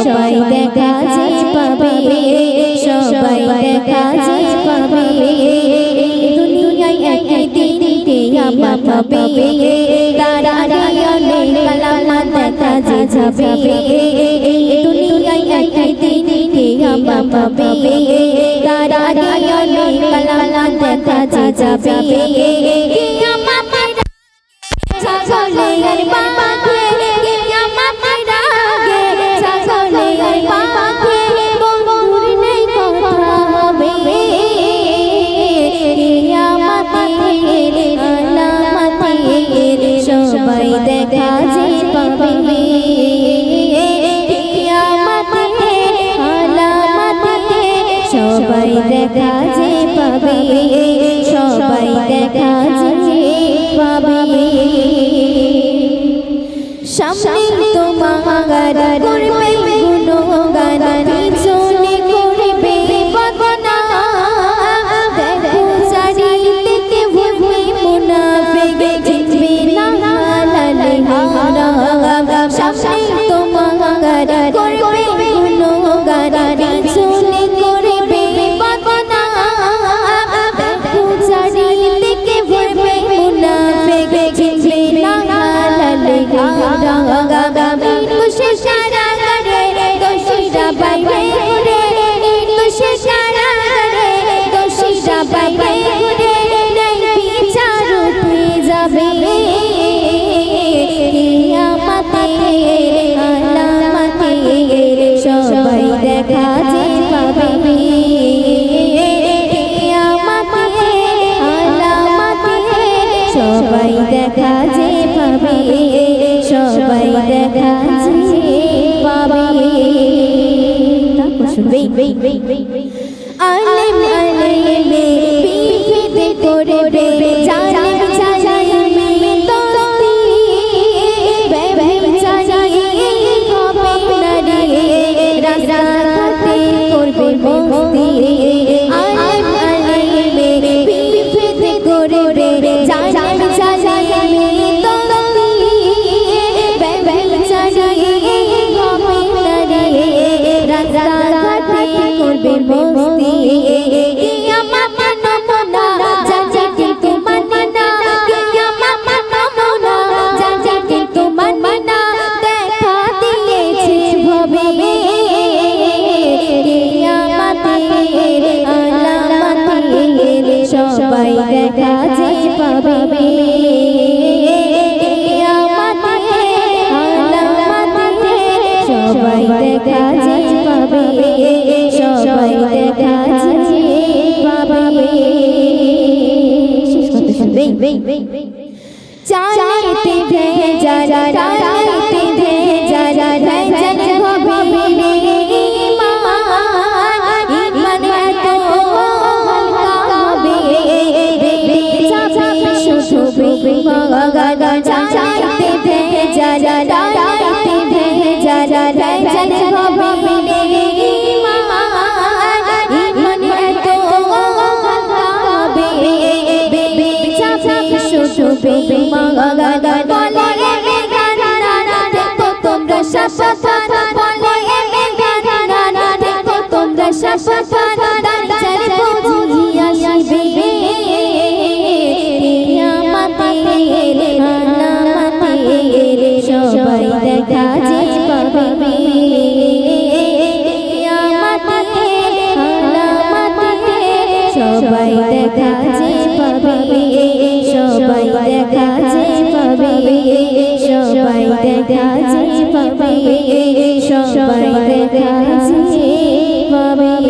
সবাই দেখা যে পাবে, সবাই দেখা যে পাবে। দুনিয়ায় একদিন কিয়ামত হবে, তার আগে অনেক আলামত দেখা যে যাবে। দুনিয়ায় একদিন কিয়ামত হবে, তার আগে অনেক আলামত দেখা যে যাবে। কিয়ামতের ছাগলের পাখি, কিয়ামতের আগে ছাগলের পাখি, বন্ধুর নেই কথা হবে। কিয়ামতের আলামতে সবাই দেখা যে পাবে, কিয়ামতের আলামতে সবাই দেখা যে পাবে, সবাই দেখা যে পাবে। সামনে তোমার করবে গুণগান, পিছনে করবে বদনাম। দেখো চারিদিকে ভুলবে মুনাফিক, জিতবে না হালাল হারাম। সামনে তোমার করবে গুণগান, পিছনে করবে বদনাম। দেখো চারিদিকে ভুলবে মুনাফিক, জিতবে না হালাল হারাম। তুষে সারা করে দোষীরা বাইরে ঘুরে, তুষে সারা করে দোষীরা বাইরে ঘুরে, নেই বিচার উঠে যাবে। কিয়ামতের আলামতে সবাই দেখা যে পাবে, কিয়ামতের আলামতে সবাই দেখা যে পাবে, সবাই দেখা যে পাবে। আলেম আলেমে বিভেদ করবে, জালেম জালেমে দোস্তি, ব্যভিচারী হবে নারী, রাস্তাঘাটে করবে মস্তি। আলেম আলেমে বিভেদ করবে, জালেম জালেমে দোস্তি, ব্যভিচারী হবে নারী, রাস্তাঘাটে করবে মস্তি। কিয়ামত নমুনা যাচ্ছে কিন্তু মানে না, কিয়ামত নমুনা যাচ্ছে কিন্তু মানে না, দেখা দিয়েছে ভবে। কিয়ামতের আলামতে সবাই দেখা যে পাবে, কিয়ামতের আলামতে সবাই দেখা যে পাবে, সবাই দেখা যে পাবে। চাইতে ভেজা চাইতে ভেজা ভেজাল হবে ঈমান, ঈমান এত হালকা হবে, বেচাবে শুধু বেঈমান। চাইতে ভেজা চাইতে ভেজা ভেজাল হবে ঈমান, ঈমান এত হালকা হবে, বেচাবে শুধু বেঈমান। বলে বেগানা দেখো তোমরা সাবধান, বলে বেগানা দেখো তোমরা সাবধান, দাঁড়িয়ে বুঝিয়া আসবে। কিয়ামতের আলামতে সবাই দেখা যে পাবে, কিয়ামতের আলামতে সবাই দেখা যে পাবে, সবাই দেখা যে পাবে, সবাই দেখা যে পাবে, সবাই দেখা যে পাবে।